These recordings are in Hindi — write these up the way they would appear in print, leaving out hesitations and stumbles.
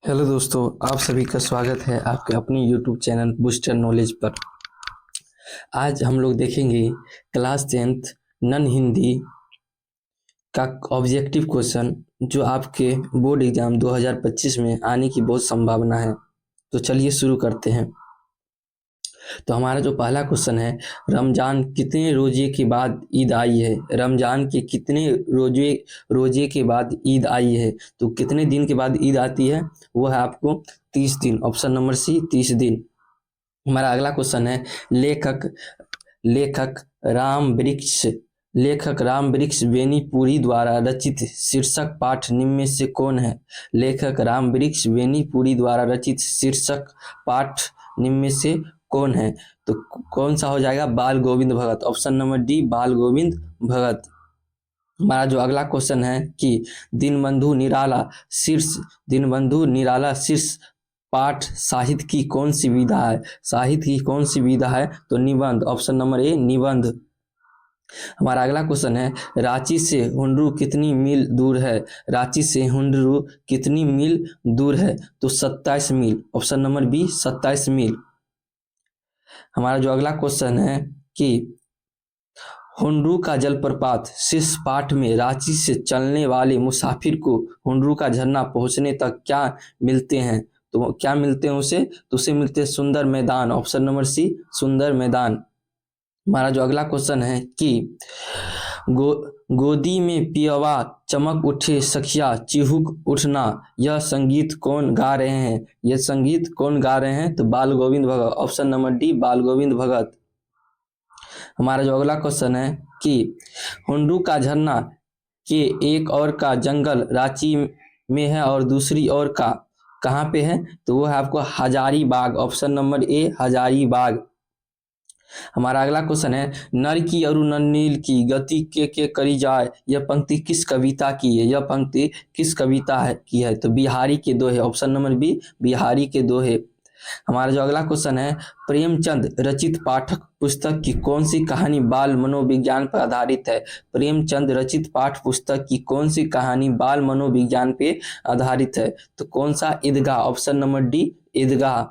हेलो दोस्तों, आप सभी का स्वागत है आपके अपने यूट्यूब चैनल बूस्टर नॉलेज पर। आज हम लोग देखेंगे क्लास 10th नन हिंदी का ऑब्जेक्टिव क्वेश्चन जो आपके बोर्ड एग्जाम 2025 में आने की बहुत संभावना है। तो चलिए शुरू करते हैं। तो हमारा जो पहला क्वेश्चन है, रमजान कितने रोजे के बाद ईद आई है? रमजान के कितने रोजे के बाद ईद आई है? तो कितने दिन के बाद ईद आती है? वो है आपको 30 दिन। ऑप्शन नंबर सी 30 दिन। हमारा अगला क्वेश्चन है, लेखक लेखक राम वृक्ष लेखक राम वृक्ष बेनीपुरी द्वारा रचित शीर्षक पाठ निम्न में से कौन है? लेखक राम वृक्ष बेनीपुरी द्वारा रचित शीर्षक पाठ निम्न में से कौन है? तो कौन सा हो जाएगा? बाल गोविंद भगत। ऑप्शन नंबर डी बाल गोविंद भगत। हमारा जो अगला क्वेश्चन है कि दीनबंधु निराला शीर्ष पाठ साहित्य की कौन सी विधा है? साहित्य की कौन सी विधा है? तो निबंध। ऑप्शन नंबर ए निबंध। हमारा अगला क्वेश्चन है, रांची से हुंडरू कितनी मील दूर है? रांची से हुंडरू कितनी मील दूर है? तो 27 मील। ऑप्शन नंबर बी 27 मील। हमारा जो अगला क्वेश्चन है कि हुंडरू का जलप्रपात शीर्ष पाठ में रांची से चलने वाले मुसाफिर को हुंडरू का झरना पहुंचने तक क्या मिलते हैं? तो क्या मिलते हैं उसे? तो उसे मिलते हैं सुंदर मैदान। ऑप्शन नंबर सी सुंदर मैदान। हमारा जो अगला क्वेश्चन है कि गो गोदी में पियवा चमक उठे सखिया चिहुक उठना, यह संगीत कौन गा रहे हैं? यह संगीत कौन गा रहे हैं? तो बाल गोविंद भगत। ऑप्शन नंबर डी बाल गोविंद भगत। हमारा जो अगला क्वेश्चन है कि हुंडरू का झरना के एक और का जंगल रांची में है और दूसरी ओर का कहाँ पे है? तो वो है आपको हजारीबाग। ऑप्शन नंबर ए हजारीबाग। हमारा अगला क्वेश्चन है, नर की अरु नन्नील की गति के करी जाए, यह पंक्ति किस कविता की है? यह पंक्ति किस कविता है की है? तो बिहारी के दोहे। ऑप्शन नंबर बी बिहारी के दोहे। हमारा जो अगला क्वेश्चन है, प्रेमचंद रचित पाठक पुस्तक की कौन सी कहानी बाल मनोविज्ञान पर आधारित है? प्रेमचंद रचित पाठ पुस्तक की कौन सी कहानी बाल मनोविज्ञान पे आधारित है? तो कौन सा? ईदगाह। ऑप्शन नंबर डी ईदगाह।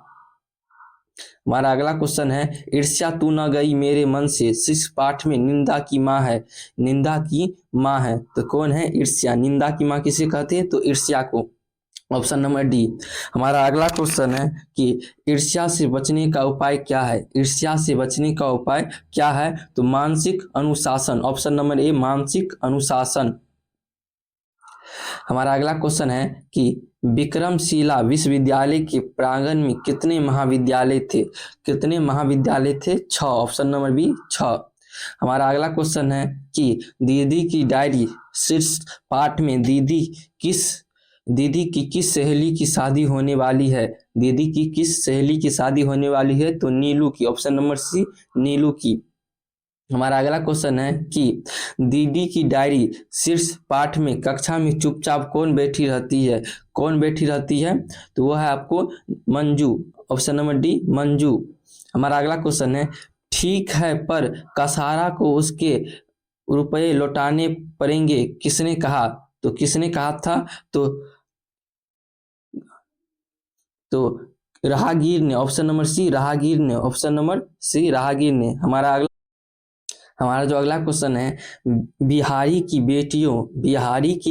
हमारा अगला क्वेश्चन है, ईर्ष्या तू न गई मेरे मन से शीर्ष पाठ में निंदा की माँ है। निंदा की माँ है तो कौन है? ईर्ष्या। निंदा की माँ किसे कहते हैं? तो ईर्ष्या को। Option number D. हमारा अगला क्वेश्चन है कि ईर्ष्या से बचने का उपाय क्या है? ईर्ष्या से बचने का उपाय क्या है? तो मानसिक अनुशासन। ऑप्शन नंबर ए मानसिक अनुशासन। हमारा अगला क्वेश्चन है कि विक्रमशिला विश्वविद्यालय के प्रांगण में कितने महाविद्यालय थे? कितने महाविद्यालय थे? 6। Option number B 6। हमारा अगला क्वेश्चन है कि दीदी की डायरी शीर्ष पाठ में दीदी की किस सहेली की शादी होने वाली है? दीदी की किस सहेली की शादी होने वाली है? तो नीलू की। ऑप्शन नंबर सी नीलू की। हमारा अगला क्वेश्चन है कि दीदी की डायरी शीर्ष पाठ में कक्षा में चुपचाप कौन बैठी रहती है? कौन बैठी रहती है? तो वो है आपको Manju. Option number D Manju. हमारा अगला क्वेश्चन है, ठीक है पर कसारा को उसके रुपए लौटाने पड़ेंगे किसने कहा? तो किसने कहा था? तो राहगीर ने। ऑप्शन नंबर सी राहगीर ने। ऑप्शन नंबर सी राहगीर ने। हमारा जो अगला क्वेश्चन है, बिहारी की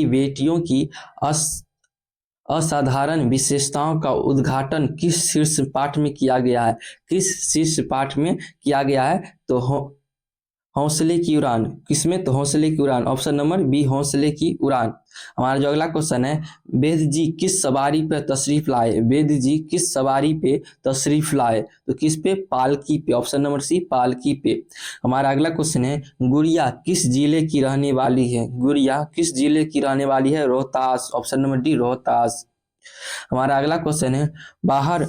बेटियों की असाधारण विशेषताओं का उद्घाटन किस शीर्ष पाठ में किया गया है? किस शीर्ष पाठ में किया गया है? तो हौसले की उड़ान। किसमें? तो हौसले की उड़ान। ऑप्शन नंबर बी हौसले की उड़ान। हमारा जो अगला क्वेश्चन है, वेद जी किस सवारी पर तशरीफ लाए? वेद जी किस सवारी पे तशरीफ लाए? तो किस पे? पालकी पे। ऑप्शन नंबर सी पालकी पे। हमारा अगला क्वेश्चन है, गुड़िया किस जिले की रहने वाली है? गुड़िया किस जिले की रहने वाली है? Rohtas. Option number D Rohtas. हमारा अगला क्वेश्चन है, बाहर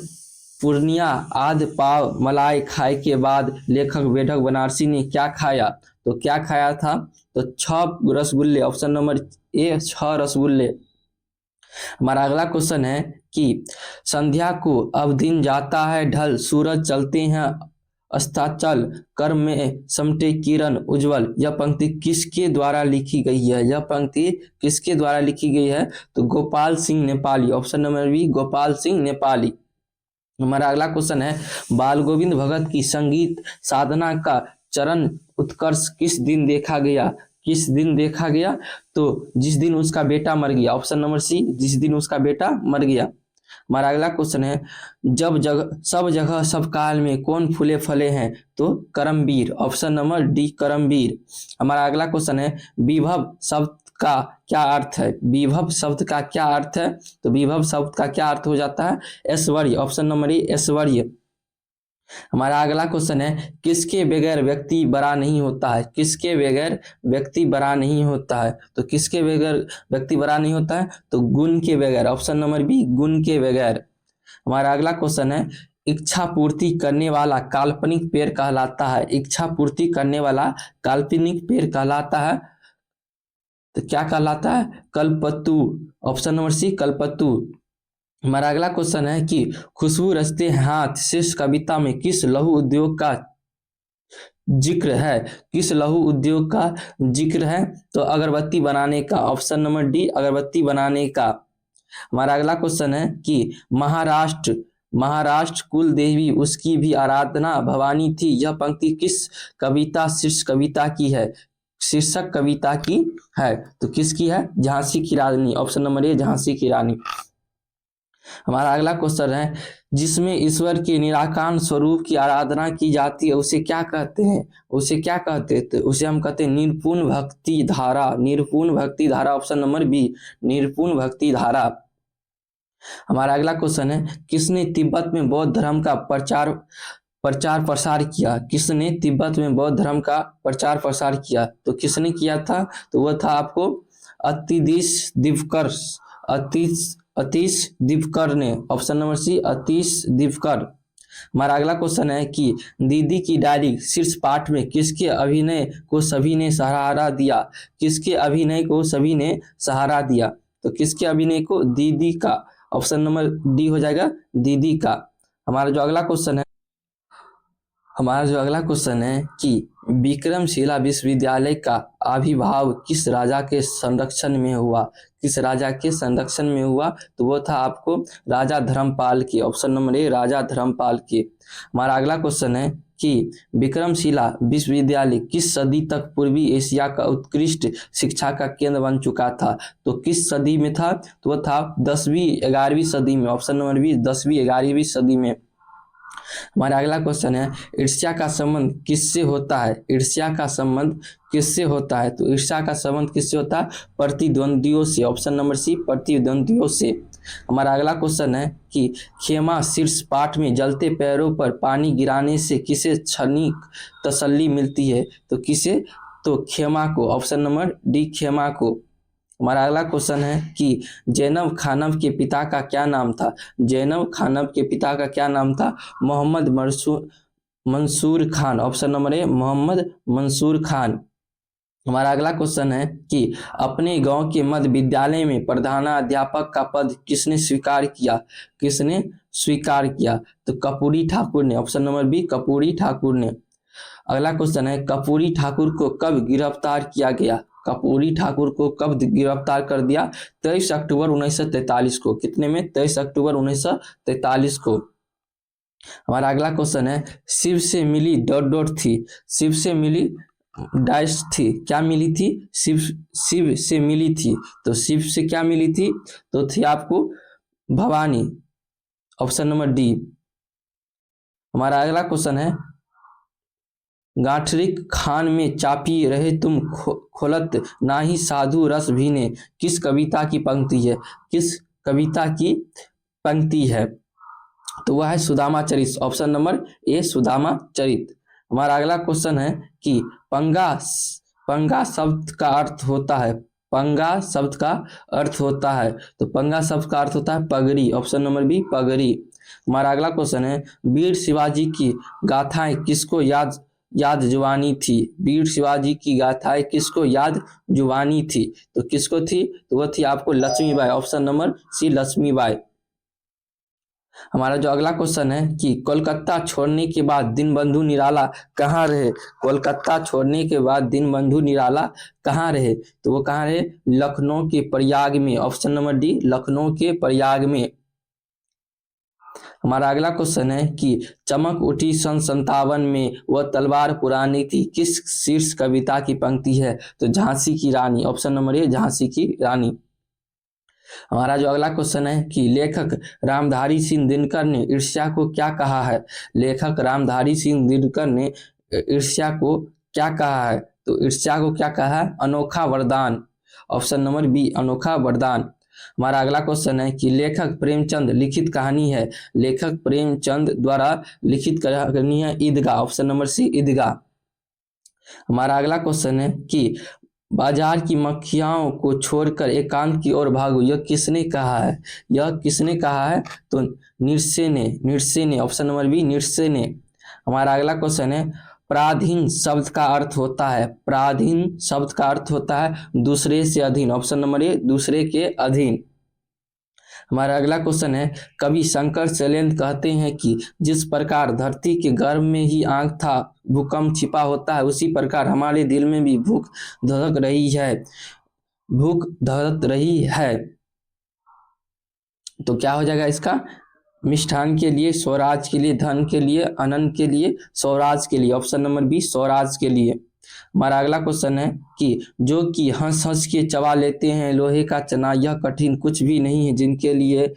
पूर्णिया आध पाव मलाई खाए के बाद लेखक बेढक बनारसी ने क्या खाया? तो क्या खाया था? तो 6 रसगुल्ले। ऑप्शन नंबर ए 6 रसगुल्ले। हमारा अगला क्वेश्चन है कि संध्या को अब दिन जाता है ढल सूरज चलते हैं अस्ताचल कर्म में समटे किरण उज्जवल। यह पंक्ति किसके द्वारा लिखी गई है? यह पंक्ति किसके द्वारा लिखी गई है? तो Gopal Singh Nepali, option number B Gopal Singh Nepali. हमारा अगला क्वेश्चन है, बाल गोविंद भगत की संगीत साधना का चरण उत्कर्ष किस दिन देखा गया? किस दिन देखा गया? तो जिस दिन उसका बेटा मर गया, ऑप्शन नंबर सी जिस दिन उसका बेटा मर गया। हमारा अगला क्वेश्चन है, सब जगह सब काल में कौन फूले फले हैं? तो Karmveer, option number D Karmveer. हमारा अगला क्वेश्चन है, विभव शब्द का क्या अर्थ है? विभव शब्द का क्या अर्थ है? तो विभव शब्द का क्या अर्थ हो जाता है? ऐश्वर्य, ऑप्शन नंबर ए ऐश्वर्य। हमारा अगला क्वेश्चन है, किसके बगैर व्यक्ति बड़ा नहीं होता है? किसके बगैर व्यक्ति बड़ा नहीं होता है? तो किसके बगैर व्यक्ति बड़ा नहीं होता है? तो गुण के बगैर, ऑप्शन नंबर बी गुण के बगैर। हमारा अगला क्वेश्चन है, इच्छा पूर्ति करने वाला काल्पनिक पेड़ कहलाता है? इच्छा पूर्ति करने वाला काल्पनिक पेड़ कहलाता है तो क्या कहलाता है? कल्पतु, ऑप्शन नंबर सी कल्पतु। हमारा अगला क्वेश्चन है कि खुशबू रचते हाथ शीर्ष कविता में किस लघु उद्योग का जिक्र है? किस लघु उद्योग का जिक्र है? तो अगरबत्ती बनाने का, ऑप्शन नंबर डी अगरबत्ती बनाने का। हमारा अगला क्वेश्चन है कि महाराष्ट्र कुल देवी उसकी भी आराधना भवानी थी। यह पंक्ति किस कविता शीर्ष कविता की है? शीर्षक कविता की है। तो किसकी है? झांसी की रानी, ऑप्शन नंबर ए झांसी की रानी। हमारा अगला क्वेश्चन है, जिसमें ईश्वर के निराकार स्वरूप की आराधना की जाती है उसे क्या कहते हैं? उसे क्या कहते हैं? तो उसे हम कहते हैं निर्गुण भक्ति धारा। निर्गुण भक्ति धारा, ऑप्शन नंबर बी निर्गुण भक्ति धारा। हमारा अगला क्वेश्चन है, किसने तिब्बत में बौद्ध धर्म का प्रचार प्रसार किया? किसने तिब्बत में बौद्ध धर्म का प्रचार प्रसार किया? तो किसने किया था? तो वह था आपको अतिश दिवकर। अतीश दिवकर ने, option number C Atish Divkar. हमारा अगला क्वेश्चन है कि दीदी की डायरी शीर्ष पाठ में किसके अभिनय को सभी ने सहारा दिया? किसके अभिनय को सभी ने सहारा दिया? तो किसके अभिनय को? दीदी का, ऑप्शन नंबर डी हो जाएगा दीदी का। हमारा जो अगला क्वेश्चन है कि विक्रमशिला विश्वविद्यालय का आविर्भाव किस राजा के संरक्षण में हुआ? किस राजा के संरक्षण में हुआ? तो वो था आपको राजा धर्मपाल के, ऑप्शन नंबर ए राजा धर्मपाल के। हमारा अगला क्वेश्चन है कि विक्रमशिला विश्वविद्यालय किस सदी तक पूर्वी एशिया का उत्कृष्ट शिक्षा का केंद्र बन चुका था? तो किस सदी में था? तो वह था 10वीं 11वीं सदी में, ऑप्शन नंबर बी 10वीं 11वीं सदी में। हमारा अगला क्वेश्चन है, ईर्ष्या का संबंध किससे होता है? ईर्ष्या का संबंध किससे होता है? तो ईर्ष्या का संबंध किससे होता है? प्रतिद्वंदियों से, ऑप्शन नंबर सी प्रतिद्वंदियों से। हमारा अगला क्वेश्चन है कि खेमा शीर्ष पाठ में जलते पैरों पर पानी गिराने से किसे क्षणिक तसल्ली मिलती है? तो किसे? तो खेमा को, ऑप्शन नंबर डी खेमा को। हमारा अगला क्वेश्चन है कि जैनब खानम के पिता का क्या नाम था? जैनब खानम के पिता का क्या नाम था? Mohammad Mansoor Khan, option number A Mohammad Mansoor Khan. हमारा अगला क्वेश्चन है कि अपने गांव के मध्य विद्यालय में प्रधानाध्यापक का पद किसने स्वीकार किया? किसने स्वीकार किया? तो कर्पूरी ठाकुर ने, option number B Karpoori Thakur ने। अगला क्वेश्चन है, कर्पूरी ठाकुर को कब गिरफ्तार किया गया? कर्पूरी ठाकुर को कब गिरफ्तार कर दिया? 23 अक्टूबर 1943 को। कितने में? 23 अक्टूबर 1943 को। हमारा अगला क्वेश्चन है, शिव से मिली डॉट थी। शिव से मिली डैश थी, क्या मिली थी? शिव से मिली थी। तो शिव से क्या मिली थी? तो थी आपको भवानी, ऑप्शन नंबर डी। हमारा अगला क्वेश्चन है, गांठरिक खान में चापी रहे तुम खोलत नाही साधु रस भीने किस कविता की पंक्ति है? किस कविता की पंक्ति है? तो वह है सुदामा चरित, ऑप्शन नंबर ए सुदामा चरित। हमारा अगला क्वेश्चन है कि पंगा शब्द का अर्थ होता है। पंगा शब्द का अर्थ होता है, तो पंगा शब्द का अर्थ होता है पगड़ी, ऑप्शन नंबर बी पगड़ी। हमारा अगला क्वेश्चन है, वीर शिवाजी की गाथाएं किसको याद जुबानी थी? वीर शिवाजी की गाथाएं किसको याद जुबानी थी? तो किसको थी? तो वह थी आपको Lakshmibai, option number C Lakshmibai. हमारा जो अगला क्वेश्चन है कि कोलकाता छोड़ने के बाद दीनबंधु निराला कहाँ रहे। कोलकाता छोड़ने के बाद दीनबंधु निराला कहाँ रहे, तो वो कहाँ रहे, लखनऊ के प्रयाग में। ऑप्शन नंबर डी, लखनऊ के प्रयाग में। हमारा अगला क्वेश्चन है कि चमक उठी सन 57 में वह तलवार पुरानी थी, किस शीर्ष कविता की पंक्ति है, तो झांसी की रानी। ऑप्शन नंबर ए, झांसी की रानी। हमारा जो अगला क्वेश्चन है कि लेखक रामधारी सिंह दिनकर ने ईर्ष्या को क्या कहा है। लेखक रामधारी सिंह दिनकर ने ईर्ष्या को क्या कहा है, तो ईर्ष्या को क्या कहा है, अनोखा वरदान। ऑप्शन नंबर बी, अनोखा वरदान। हमारा अगला क्वेश्चन है कि लेखक प्रेमचंद लिखित कहानी है। लेखक प्रेमचंद द्वारा लिखित कहानी है ईदगाह। ऑप्शन नंबर सी, ईदगाह। हमारा अगला क्वेश्चन है कि बाजार की मक्खियों को छोड़कर एकांत की ओर भागो, यह किसने कहा है। यह किसने कहा है, तो निर्से ने। निर्से ने, ऑप्शन नंबर बी, निर्से ने। हमारा अगला क्वेश्चन है पराधीन शब्द का अर्थ होता है। पराधीन शब्द का अर्थ होता है दूसरे से अधीन। ऑप्शन नंबर ए, दूसरे के अधीन। हमारा अगला क्वेश्चन है कवि शंकर शैलेंद्र कहते हैं कि जिस प्रकार धरती के गर्भ में ही आग था भूकंप छिपा होता है, उसी प्रकार हमारे दिल में भी भूख धड़क रही है। भूख धड़क रही है, तो क्या हो जाएगा इसका, मिष्ठान के लिए, स्वराज के लिए, धन के लिए, अनंत के लिए, स्वराज के लिए। ऑप्शन नंबर बी, स्वराज के लिए। हमारा अगला क्वेश्चन है कि जो कि हंस हंस के चबा लेते हैं लोहे का चना, यह कठिन कुछ भी नहीं है जिनके लिए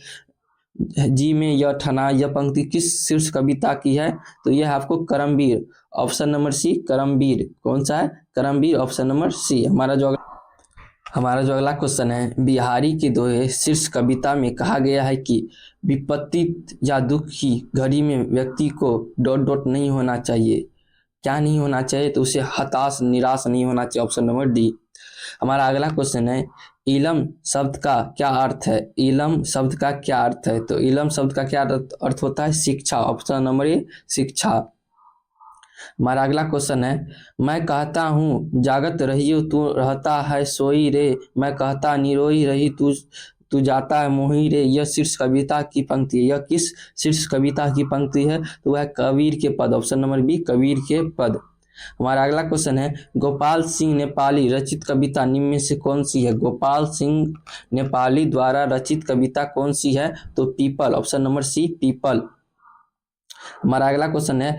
जी में यह ठना, यह पंक्ति किस शीर्ष कविता की है, तो यह है आपको Karmaveer. Option number C, Karmaveer. कौन सा है, करमवीर। Option number C. हमारा जो अगला क्वेश्चन है बिहारी के दोहे शीर्ष कविता में कहा गया है कि विपत्ति या दुख की घड़ी में व्यक्ति को डॉट डॉट नहीं होना चाहिए। क्या नहीं होना चाहिए, तो उसे हताश निराश नहीं होना चाहिए। Option number D. हमारा अगला क्वेश्चन है इलम शब्द का क्या अर्थ है। इलम शब्द का क्या अर्थ है, तो इलम शब्द का क्या अर्थ होता है, शिक्षा। ऑप्शन नंबर ए, शिक्षा। हमारा अगला क्वेश्चन है मैं कहता हूँ जागत रहियो तू रहता है सोई रे, मैं कहता निरोई रही तू तू जाता है मोही रे, यह शीर्ष कविता की पंक्ति है। यह किस शीर्ष कविता की पंक्ति है, तो वह कबीर के पद। ऑप्शन नंबर बी, कबीर के पद। हमारा अगला क्वेश्चन है गोपाल सिंह नेपाली रचित कविता निम्न में से कौन सी है। गोपाल सिंह नेपाली द्वारा रचित कविता कौन सी है, तो पीपल। ऑप्शन नंबर सी, पीपल। हमारा अगला क्वेश्चन है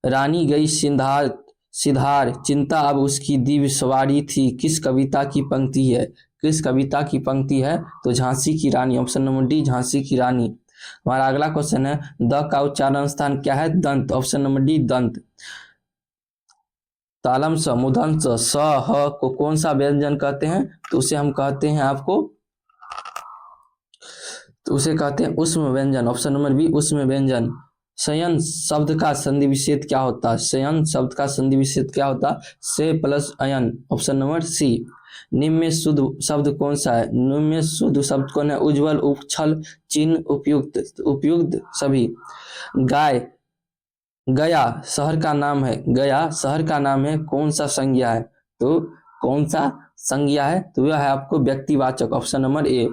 रानी गई सिंधार सिधार चिंता अब उसकी दिव्य सवारी थी, किस कविता की पंक्ति है। किस कविता की पंक्ति है, तो झांसी की रानी। ऑप्शन नंबर डी, झांसी की रानी। हमारा अगला क्वेश्चन है द का उच्चारण स्थान क्या है, दंत। ऑप्शन नंबर डी, दंत। तालम स मूर्धन्य स ह को कौन सा व्यंजन कहते हैं, तो उसे हम कहते हैं आपको, तो उसे कहते हैं उष्म व्यंजन। ऑप्शन नंबर बी, उष्म व्यंजन। शयन शब्द का संधि विच्छेद क्या होता है। शयन शब्द का संधि विच्छेद क्या होता है, से प्लस अयन। Option number C. निम्न में शुद्ध शब्द कौन सा है। निम्न में शुद्ध शब्द कौन है, उज्जवल, उपछल, चिन्ह, उपयुक्त। उपयुक्त सभी। गाय गया शहर का नाम है, गया शहर का नाम है, कौन सा संज्ञा है, तो कौन सा संज्ञा है, तो यह है आपको व्यक्तिवाचक। Option number A.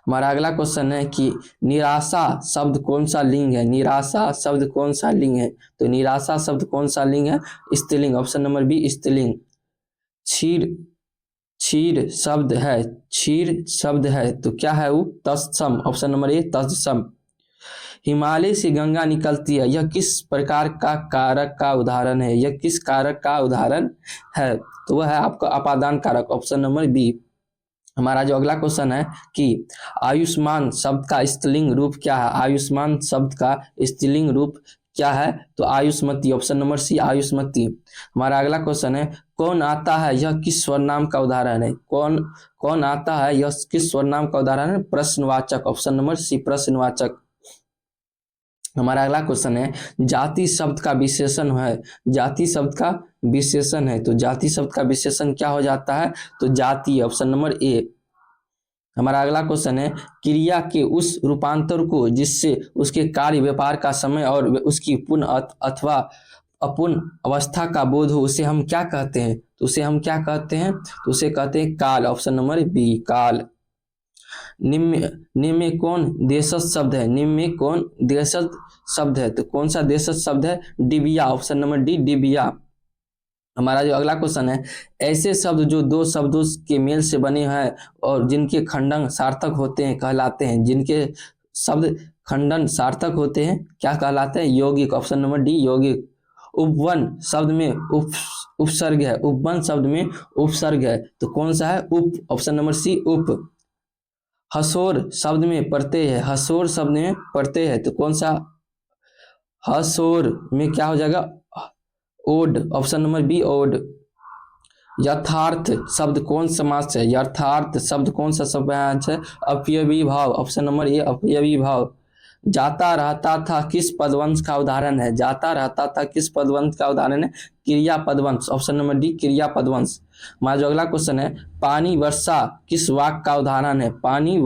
हमारा अगला क्वेश्चन है कि निराशा शब्द कौन सा लिंग है। निराशा शब्द कौन सा लिंग है, तो निराशा शब्द कौन सा लिंग है, स्त्रीलिंग। ऑप्शन नंबर बी, स्त्रीलिंग। क्षीर क्षीर शब्द है, क्षीर शब्द है, तो क्या है वो, तत्सम। ऑप्शन नंबर ए, तत्सम। हिमालय से गंगा निकलती है, यह किस प्रकार का कारक का उदाहरण है। यह किस कारक का उदाहरण है, तो वह है आपका अपादान कारक। Option number B. हमारा जो अगला क्वेश्चन है कि आयुष्मान शब्द का स्त्रीलिंग रूप क्या है। आयुष्मान शब्द का स्त्रीलिंग रूप क्या है, तो आयुष्मती। ऑप्शन नंबर सी, आयुष्मती। हमारा अगला क्वेश्चन है कौन आता है, यह किस स्वरनाम का उदाहरण है। कौन कौन आता है, यह किस स्वरनाम का उदाहरण है, प्रश्नवाचक। ऑप्शन नंबर सी, प्रश्नवाचक। हमारा अगला क्वेश्चन है जाति शब्द का विशेषण है। जाति शब्द का विशेषण है, तो जाति शब्द का विशेषण क्या हो जाता है, तो जाति। Option number A. हमारा अगला क्वेश्चन है क्रिया के उस रूपांतर को जिससे उसके कार्य व्यापार का समय और उसकी पुनः अथवा अपूर्ण अवस्था का बोध हो, उसे हम क्या कहते हैं, तो उसे हम क्या कहते हैं, तो उसे कहते हैं काल। ऑप्शन नंबर बी, काल। निम्न निम्न में कौन देशज शब्द है? निम्न में कौन देशज शब्द है? तो कौन सा देशज शब्द है? डिबिया, ऑप्शन नंबर डी डिबिया। हमारा जो अगला क्वेश्चन है, ऐसे शब्द जो दो शब्दों के मेल से बने हैं और जिनके खंडन सार्थक होते हैं कहलाते हैं। जिनके शब्द खंडन सार्थक होते हैं क्या कहलाते हैं? यौगिक, ऑप्शन नंबर डी यौगिक। उपवन शब्द में उपसर्ग है, उपवन शब्द में उपसर्ग है तो कौन सा है? उप, ऑप्शन नंबर सी उप। हसोर शब्द में प्रत्यय है, हसोर शब्द में प्रत्यय है तो कौन सा? हसोर में क्या हो जाएगा? ओड, ऑप्शन नंबर बी ओड। यथार्थ शब्द कौन समास है? यथार्थ शब्द कौन सा समास है? अपयवी भाव, ऑप्शन नंबर ए अपयवी भाव। जाता रहता था किस पदवंश का उदाहरण है? जाता रहता था किस पदवंश का उदाहरण है? क्रिया पदवंश, ऑप्शन नंबर डी क्रिया पदवंश। हमारा जो अगला क्वेश्चन है, पानी वर्षा किस वाक्य का उदाहरण है? पानी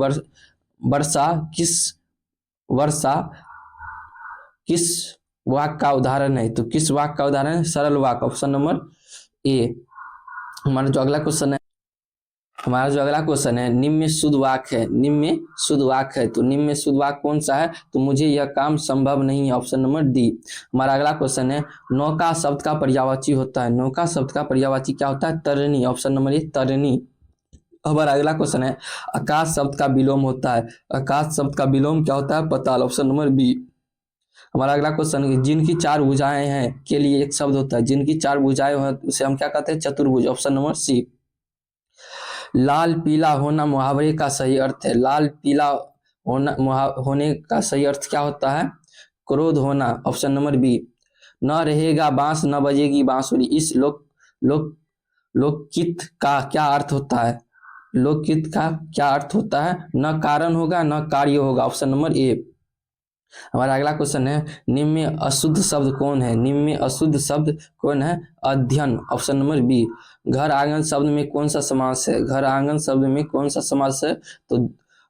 वर्षा किस वाक्य का उदाहरण है? तो किस वाक्य का उदाहरण है? सरल वाक्य, ऑप्शन नंबर ए। हमारा जो अगला क्वेश्चन है, निम्न में शुद्ध वाक्य है, निम्न में शुद्ध वाक्य है तो निम्न में शुद्ध वाक्य कौन सा है? तो मुझे यह काम संभव नहीं है, ऑप्शन नंबर डी। हमारा अगला क्वेश्चन है, नौका शब्द का पर्यायवाची होता है, नौका शब्द का पर्यायवाची क्या होता है? तरनी, ऑप्शन नंबर ए तरनी। हमारा अगला क्वेश्चन है, आकाश शब्द का विलोम होता है, आकाश शब्द का विलोम क्या होता है? पताल, ऑप्शन नंबर बी। हमारा अगला क्वेश्चन है, जिनकी चार भुजाएं हैं के लिए एक शब्द होता है, जिनकी चार भुजाएं हैं उसे हम क्या कहते हैं? चतुर्भुज, ऑप्शन नंबर सी। लाल पीला होना मुहावरे का सही अर्थ है, लाल पीला होने का सही अर्थ क्या होता है? क्रोध होना, ऑप्शन नंबर बी। न रहेगा बांस न बजेगी बांसुरी, इस लोकगीत का क्या अर्थ होता है? लोकगीत का क्या अर्थ होता है? न कारण होगा न कार्य होगा, ऑप्शन नंबर ए। हमारा अगला क्वेश्चन है, निम्न में अशुद्ध शब्द कौन है? निम्न में अशुद्ध शब्द कौन है? अध्ययन, ऑप्शन नंबर बी। घर आंगन शब्द में कौन सा समास है? घर आंगन शब्द में कौन सा समास है? तो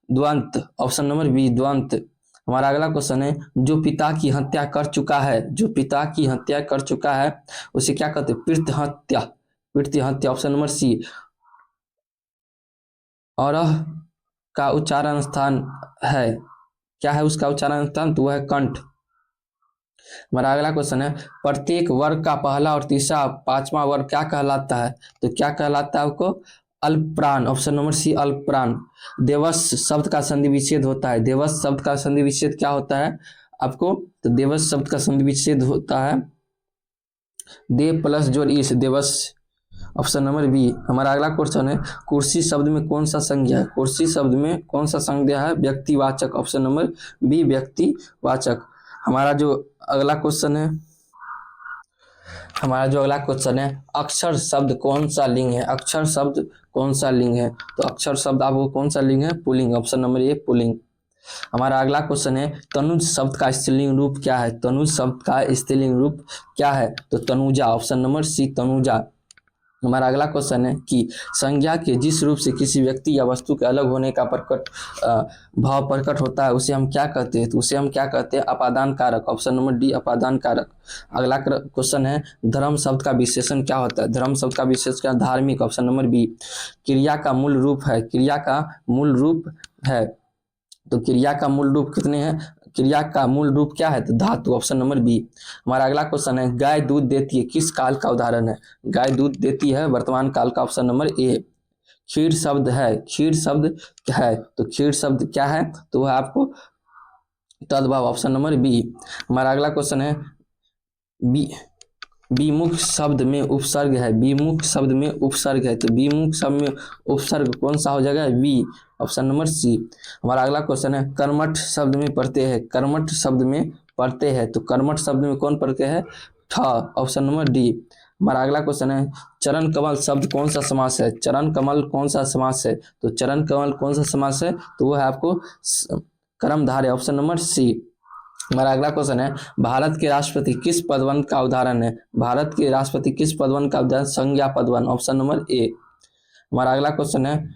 द्वंत, ऑप्शन नंबर बी द्वंत। हमारा अगला क्वेश्चन है, जो पिता की हत्या कर चुका है, जो पिता की हत्या कर चुका है उसे क्या कहते हैं? पितृ हत्या, पितृ हत्या, ऑप्शन नंबर सी। और का उच्चारण स्थान है, क्या है उसका उच्चारण स्थान? तो वह है कंठ। हमारा अगला क्वेश्चन है, प्रत्येक वर्ग का पहला और तीसरा पांचवा वर्ग क्या कहलाता है? तो क्या कहलाता है आपको? अल्पप्राण, ऑप्शन नंबर सी अल्पप्राण। देवस शब्द का संधि विच्छेद होता है, देवस शब्द का संधि विच्छेद क्या होता है आपको? तो देवस शब्द का संधि विच्छेद होता है देव प्लस जोड़ इस, देवस, ऑप्शन नंबर बी। हमारा अगला क्वेश्चन है, कुर्सी शब्द में कौन सा संज्ञा है? कुर्सी शब्द में कौन सा संज्ञा है? व्यक्तिवाचक, ऑप्शन नंबर बी व्यक्तिवाचक। हमारा जो अगला क्वेश्चन है, अक्षर शब्द कौन सा लिंग है? अक्षर शब्द कौन सा लिंग है? तो अक्षर शब्द आपको कौन सा लिंग है? पुल्लिंग, ऑप्शन नंबर ए पुल्लिंग। हमारा अगला क्वेश्चन है, तनुज शब्द का स्त्रीलिंग रूप क्या है? तनुज शब्द का स्त्रीलिंग रूप क्या है? तो तनुजा, ऑप्शन नंबर सी तनुजा। हमारा अगला क्वेश्चन है कि संज्ञा के जिस रूप से किसी व्यक्ति या वस्तु के अलग होने का भाव प्रकट होता है उसे हम क्या कहते हैं? तो उसे हम क्या कहते हैं? अपादान कारक, ऑप्शन नंबर डी अपादान कारक। अगला क्वेश्चन है, धर्म शब्द का विशेषण क्या होता है? धर्म शब्द का विशेषण धार्मिक, ऑप्शन नंबर बी। क्रिया का मूल रूप है, क्रिया का मूल रूप है तो क्रिया का मूल रूप कितने हैं? क्रिया का मूल रूप क्या है? तो धातु, ऑप्शन नंबर बी। हमारा अगला क्वेश्चन है, गाय दूध देती है किस काल का उदाहरण है? गाय दूध देती है वर्तमान काल का, ऑप्शन नंबर ए। क्षीर शब्द है, क्षीर शब्द क्या है? तो क्षीर शब्द क्या है? तो वह आपको तद्भव, ऑप्शन नंबर बी। हमारा अगला क्वेश्चन है, विमुख शब्द में उपसर्ग है, विमुख शब्द में उपसर्ग है तो विमुख शब्द में उपसर्ग कौन सा हो जाएगा? वी, ऑप्शन नंबर सी। हमारा अगला क्वेश्चन है, कर्मठ शब्द में प्रत्यय है, कर्मठ शब्द में प्रत्यय है तो कर्मठ शब्द में कौन प्रत्यय है? ठ, ऑप्शन नंबर डी। हमारा अगला क्वेश्चन है, चरण कमल शब्द कौन सा समास है? चरण कमल कौन सा समास है? तो चरण कमल कौन सा समास है? तो वह है आपको कर्मधारय, ऑप्शन नंबर सी। हमारा अगला क्वेश्चन है, भारत के राष्ट्रपति किस पदवन का उदाहरण है? भारत के राष्ट्रपति किस पदवन का उदाहरण? संज्ञा पदवन, ऑप्शन नंबर ए। हमारा अगला क्वेश्चन है,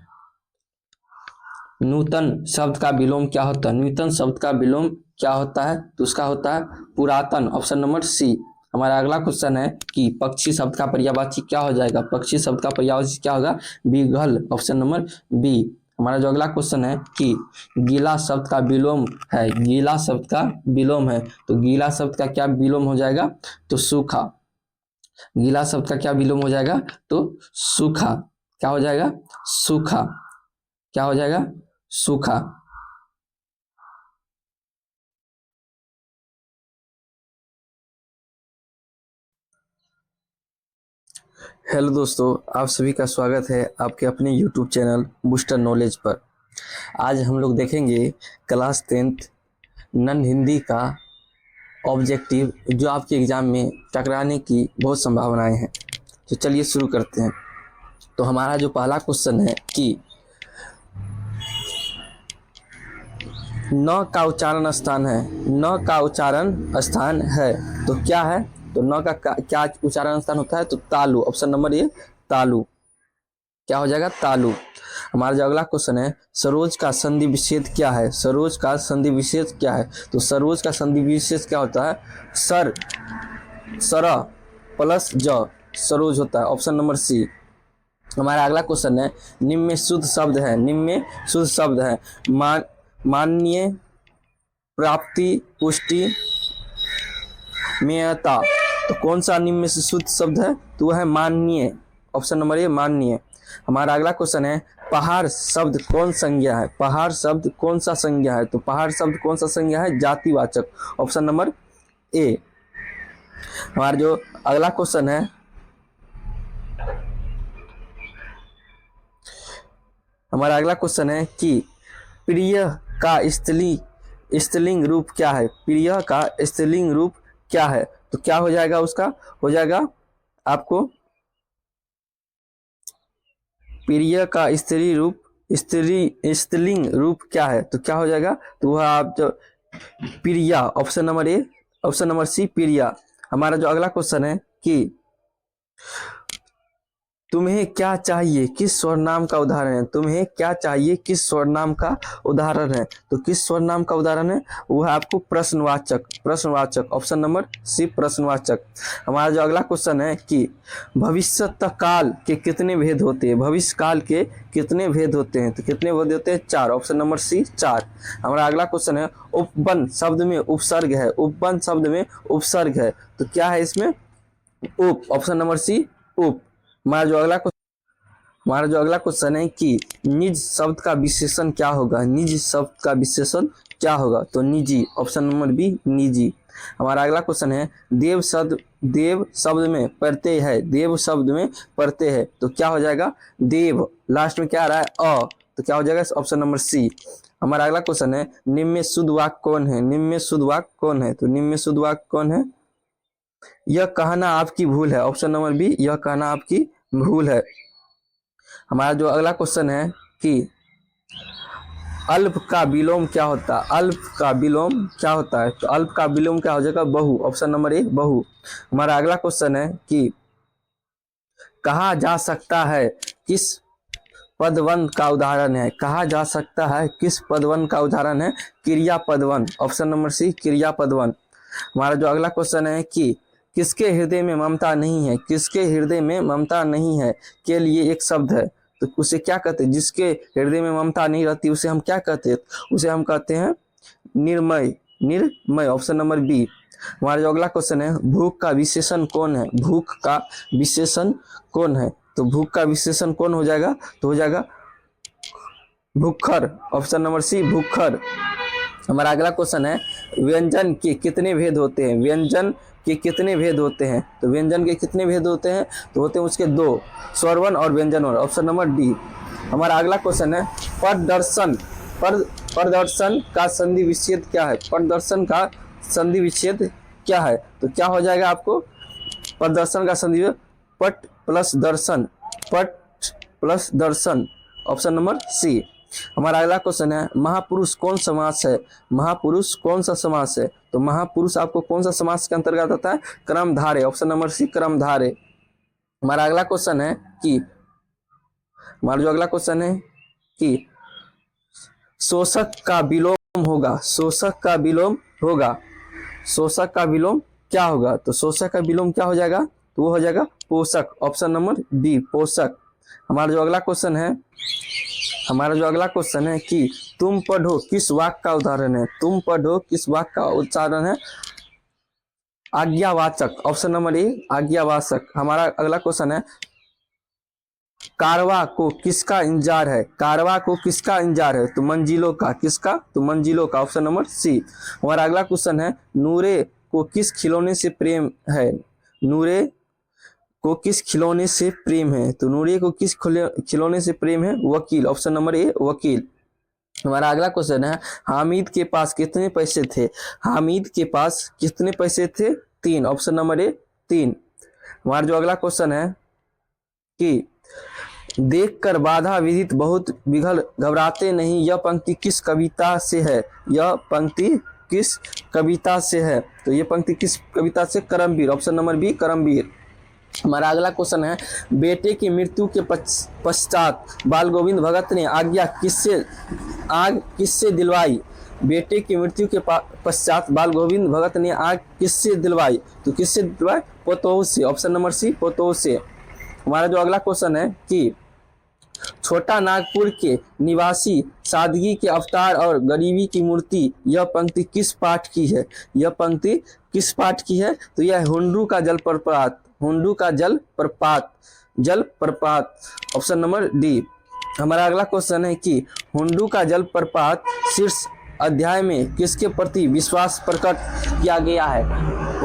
नूतन शब्द का विलोम क्या होता है? नूतन शब्द का विलोम क्या होता है? तो उसका होता है पुरातन, ऑप्शन नंबर सी। हमारा अगला क्वेश्चन है कि पक्षी शब्द का पर्यायवाची क्या हो जाएगा? पक्षी शब्द का पर्यायवाची क्या होगा? विरल, ऑप्शन नंबर बी। हमारा जो अगला क्वेश्चन है कि गीला शब्द का विलोम है, गीला शब्द का विलोम है, तो गीला शब्द का क्या विलोम हो जाएगा, तो सूखा। गीला शब्द का क्या विलोम हो जाएगा, तो सूखा। क्या हो जाएगा, सूखा। क्या हो जाएगा, सूखा। हेलो दोस्तों, आप सभी का स्वागत है आपके अपने YouTube चैनल बूस्टर नॉलेज पर। आज हम लोग देखेंगे क्लास 10th नन हिंदी का ऑब्जेक्टिव, जो आपके एग्जाम में टकराने की बहुत संभावनाएं हैं। तो चलिए शुरू करते हैं। तो हमारा जो पहला क्वेश्चन है कि न का उच्चारण स्थान है, न का उच्चारण स्थान है, तो क्या है, तो न का क्या उच्चारण स्थान होता है, तो तालु। ऑप्शन नंबर ए तालु। क्या हो जाएगा, तालु। हमारा जो अगला क्वेश्चन है, सरोज का संधि विच्छेद क्या है, सरोज का संधि विच्छेद क्या है, तो सरोज का संधि विच्छेद क्या होता है, सर सर प्लस ज सरोज होता है। Option number C. हमारा अगला क्वेश्चन है, निम्न में शुद्ध शब्द है, निम्न में शुद्ध शब्द है, माननीय, प्राप्ति, पुष्टि, मेयता, तो कौन सा निम्न में से शुद्ध शब्द है, तो वह है माननीय। ऑप्शन नंबर ए माननीय। हमारा अगला क्वेश्चन है, पहाड़ शब्द कौन संज्ञा है, पहाड़ शब्द कौन सा संज्ञा है, तो पहाड़ शब्द कौन सा संज्ञा है, जातिवाचक। Option number A. हमारा जो अगला क्वेश्चन है, हमारा अगला क्वेश्चन है कि प्रिय का स्त्रीलिंग रूप क्या है, प्रिय का स्त्रीलिंग रूप क्या है, तो क्या हो जाएगा, उसका हो जाएगा आपको प्रिय का स्त्रीलिंग रूप क्या है, तो क्या हो जाएगा, तो वह आप जो प्रिया। Option number A, option number C प्रिया। हमारा जो अगला क्वेश्चन है कि तुम्हें क्या चाहिए किस स्वर्णाम का उदाहरण है, तुम्हें क्या चाहिए किस स्वर्णाम का उदाहरण है, तो किस स्वर्णाम का उदाहरण है, वो है आपको प्रश्नवाचक, प्रश्नवाचक। ऑप्शन नंबर सी प्रश्नवाचक। हमारा जो अगला क्वेश्चन है कि भविष्य काल के कितने भेद होते हैं, भविष्य काल के कितने भेद होते हैं, तो कितने भेद होते हैं, 4। Option number C 4। हमारा अगला क्वेश्चन है, उपवन शब्द में उपसर्ग है, उपवन शब्द में उपसर्ग है, तो क्या है इसमें, उप। ऑप्शन नंबर सी उप। हमारा जो अगला क्वेश्चन है कि निज शब्द का विशेषण क्या होगा, निज शब्द का विशेषण क्या होगा, तो निजी। ऑप्शन नंबर बी निजी। हमारा अगला क्वेश्चन है, देव शब्द में प्रत्यय है, देव शब्द में प्रत्यय है, तो क्या हो जाएगा, देव। लास्ट में क्या आ रहा है, अ, तो क्या हो जाएगा, ऑप्शन नंबर सी। हमारा अगला क्वेश्चन है, निम्न में शुद्ध वाक्य कौन है, निम्न में शुद्ध वाक्य कौन है, तो निम्न में शुद्ध वाक्य कौन है, यह कहना आपकी भूल है। ऑप्शन नंबर बी, यह कहना आपकी भूल है। हमारा जो अगला क्वेश्चन है कि अल्प का विलोम क्या होता है, अल्प का विलोम क्या होता है, तो अल्प का विलोम क्या हो जाएगा, बहु। ऑप्शन नंबर ए बहु। हमारा अगला क्वेश्चन है कि कहा जा सकता है किस पदवन का उदाहरण है, कहा जा सकता है किस पदवन का उदाहरण है, क्रिया पदवन। ऑप्शन नंबर सी क्रिया पदवन। हमारा जो अगला क्वेश्चन है कि किसके हृदय में ममता नहीं है, किसके हृदय में ममता नहीं है के लिए एक शब्द है, तो उसे क्या कहते हैं, जिसके हृदय में ममता नहीं रहती उसे हम क्या कहते हैं, उसे हम कहते हैं निर्मय, निर्मय। Option number B. हमारा जो अगला क्वेश्चन है, भूख का विशेषण कौन है, भूख का विशेषण कौन है, तो भूख का विशेषण कौन हो जाएगा, तो हो जाएगा भूखर। ऑप्शन नंबर सी भूखर। हमारा अगला क्वेश्चन है, व्यंजन के कितने भेद होते हैं, व्यंजन के कितने भेद होते हैं, तो व्यंजन के कितने भेद होते हैं, तो होते हैं उसके 2, स्वरवन और व्यंजनवन। Option number D. हमारा अगला क्वेश्चन है, प्रदर्शन का संधि विच्छेद क्या है, प्रदर्शन का संधि विच्छेद क्या है, तो क्या हो जाएगा आपको, प्रदर्शन का संधि पट प्लस दर्शन, पट प्लस दर्शन। Option number C. हमारा अगला क्वेश्चन है, महापुरुष कौन समास है, महापुरुष कौन सा समास है, तो महापुरुष आपको कौन सा समास के अंतर्गत आता है, क्रमधारे। ऑप्शन नंबर सी क्रमधारे। हमारा अगला क्वेश्चन है कि हमारा जो अगला क्वेश्चन है कि शोषक का विलोम होगा, शोषक का विलोम होगा, शोषक का विलोम क्या होगा, तो शोषक का विलोम क्या हो जाएगा, तो वो हो जाएगा पोषक। ऑप्शन नंबर बी पोषक। हमारा जो अगला क्वेश्चन है हमारा जो अगला क्वेश्चन है कि तुम पढ़ो किस वाक्य का उदाहरण है, तुम पढ़ो किस वाक्य का उच्चारण है, आज्ञावाचक, ऑप्शन नंबर ए आज्ञावाचक। हमारा अगला क्वेश्चन है कारवा को किसका इंतजार है, कारवा को किसका इंतजार है, तो मंजिलों का, किसका, तो मंजिलों का, ऑप्शन नंबर सी। हमारा अगला क्वेश्चन है नूरे को किस खिलौने से प्रेम है, नूरे को किस खिलौने से प्रेम है, तो नूरे को किस खिलौने से प्रेम है, वकील, ऑप्शन नंबर ए वकील। हमारा अगला क्वेश्चन है हामिद के पास कितने पैसे थे, हामिद के पास कितने पैसे थे, 3, ऑप्शन नंबर ए 3। हमारा जो अगला क्वेश्चन है कि देखकर बाधा विदित बहुत विघल घबराते नहीं, यह पंक्ति किस कविता से है, यह पंक्ति किस कविता से है, तो यह पंक्ति किस कविता से, Karmaveer, option number B Karmaveer. हमारा अगला क्वेश्चन है बेटे की मृत्यु के पश्चात बाल गोविंद भगत ने आज्ञा किससे दिलवाई, बेटे की मृत्यु के पश्चात बाल गोविंद भगत ने आग किससे दिलवाई, तो किससे दिलवाई, पोतोह से, ऑप्शन नंबर सी पोतोह से। हमारा जो अगला क्वेश्चन है कि छोटा नागपुर के निवासी सादगी के अवतार और गरीबी की मूर्ति, यह पंक्ति किस पाठ की है, यह पंक्ति किस पाठ की है, तो यह हुंडरू का जलप्रपात, हुंडरू का जलप्रपात, ऑप्शन नंबर डी। हमारा अगला क्वेश्चन है कि हुंडरू का जलप्रपात शीर्ष अध्याय में किसके प्रति विश्वास प्रकट किया गया है,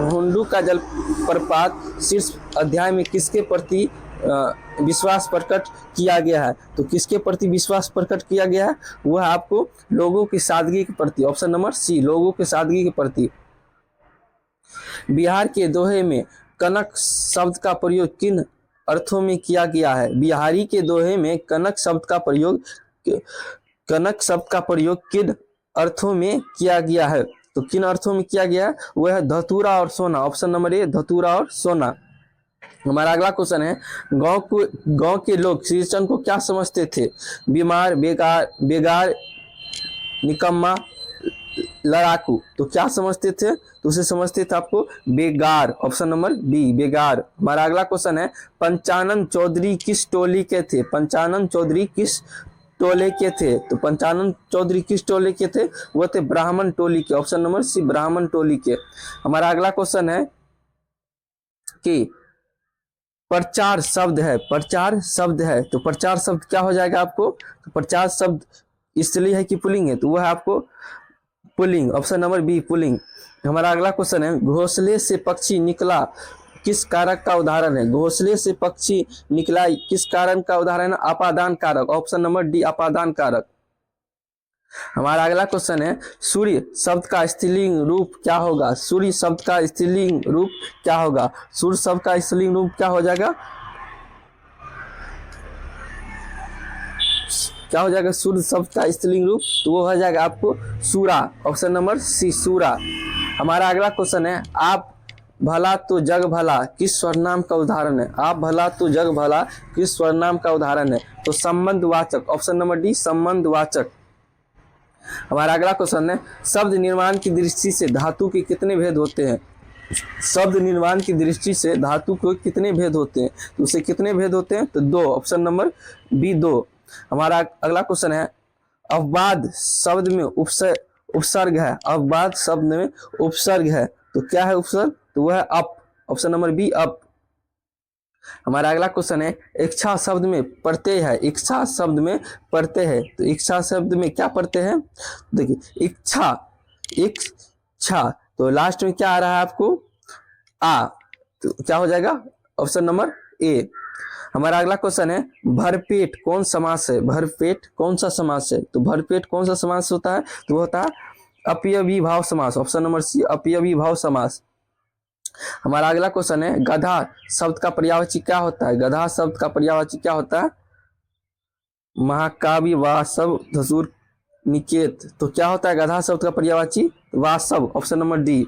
हुंडरू का जलप्रपात शीर्ष अध्याय में किसके प्रति विश्वास प्रकट किया गया है, तो किसके प्रति विश्वास प्रकट किया गया है, वह आपको लोगों की सादगी के प्रति, ऑप्शन नंबर सी लोगों की सादगी के प्रति। बिहार के दोहे में कनक शब्द का प्रयोग किन अर्थों में किया गया है, बिहारी के दोहे में कनक शब्द का प्रयोग किन अर्थों में किया गया है, तो किन अर्थों में किया गया है, वह है धतूरा और सोना, ऑप्शन नंबर ए धतूरा और सोना। हमारा अगला क्वेश्चन है गांव के लोग श्रीचंद को क्या समझते थे, बीमार, बेगार, निकम्मा, लड़ाकू, तो क्या समझते थे, तो उसे समझते थे आपको बेगार, ऑप्शन नंबर बी बेगार। हमारा अगला क्वेश्चन है पंचानन चौधरी किस टोली के थे, पंचानन चौधरी किस टोले के थे, तो पंचानन चौधरी किस टोले के थे, वो थे ब्राह्मण टोली के, ऑप्शन नंबर सी ब्राह्मण टोली के। हमारा अगला क्वेश्चन है कि प्रचार शब्द है, प्रचार शब्द है, तो प्रचार शब्द क्या हो जाएगा आपको, तो प्रचार शब्द स्त्रीलिंग है कि पुल्लिंग है, तो वह आपको पुल्लिंग, ऑप्शन नंबर बी पुल्लिंग। हमारा अगला क्वेश्चन है घोंसले से पक्षी निकला किस कारक का उदाहरण है, घोंसले से पक्षी निकला किस कारण का उदाहरण है, अपादान कारक, ऑप्शन नंबर डी अपादान कारक। हमारा अगला क्वेश्चन है सूर्य शब्द का स्त्रीलिंग रूप क्या होगा, सूर्य शब्द का स्त्रीलिंग रूप क्या होगा, सूर्य शब्द का स्त्रीलिंग रूप क्या हो जाएगा, क्या हो जाएगा सूर्य शब्द का स्त्रीलिंग रूप, तो वो हो जाएगा आपको सूरा, ऑप्शन नंबर सी सूरा। हमारा अगला क्वेश्चन है आप भला तो जग भला किस सर्वनाम का उदाहरण है, आप भला तो जग भला किस सर्वनाम का उदाहरण है, तो संबंधवाचक, ऑप्शन नंबर डी संबंधवाचक। हमारा अगला क्वेश्चन है शब्द निर्माण की दृष्टि से धातु के कितने भेद होते हैं, शब्द निर्माण की दृष्टि से धातु को कितने भेद होते हैं, तो उसे कितने भेद होते हैं, तो 2, ऑप्शन नंबर बी 2। हमारा अगला क्वेश्चन है अपवाद शब्द में उपसर्ग है, अपवाद शब्द में उपसर्ग है, तो क्या है उपसर्ग, तो वह है up, option number be up. हमारा अगला क्वेश्चन है इच्छा शब्द में प्रत्यय है, इच्छा शब्द में प्रत्यय है, तो इच्छा शब्द में क्या प्रत्यय है, देखिए इच्छा, तो लास्ट में क्या आ रहा है आपको आ, तो क्या हो जाएगा, ऑप्शन नंबर ए। हमारा अगला क्वेश्चन है भरपेट कौन समास है, भरपेट कौन सा समास है, तो भरपेट कौन सा समास होता है, तो वो होता है अपयवीभाव समास, ऑप्शन नंबर सी अपयवीभाव समास। हमारा अगला क्वेश्चन है गधा शब्द का पर्यायवाची क्या होता है, गधा शब्द का पर्यायवाची क्या होता है, महाकाव्य वासव धसूर निकेत, तो क्या होता है गधा शब्द का पर्यायवाची वासव, ऑप्शन नंबर डी।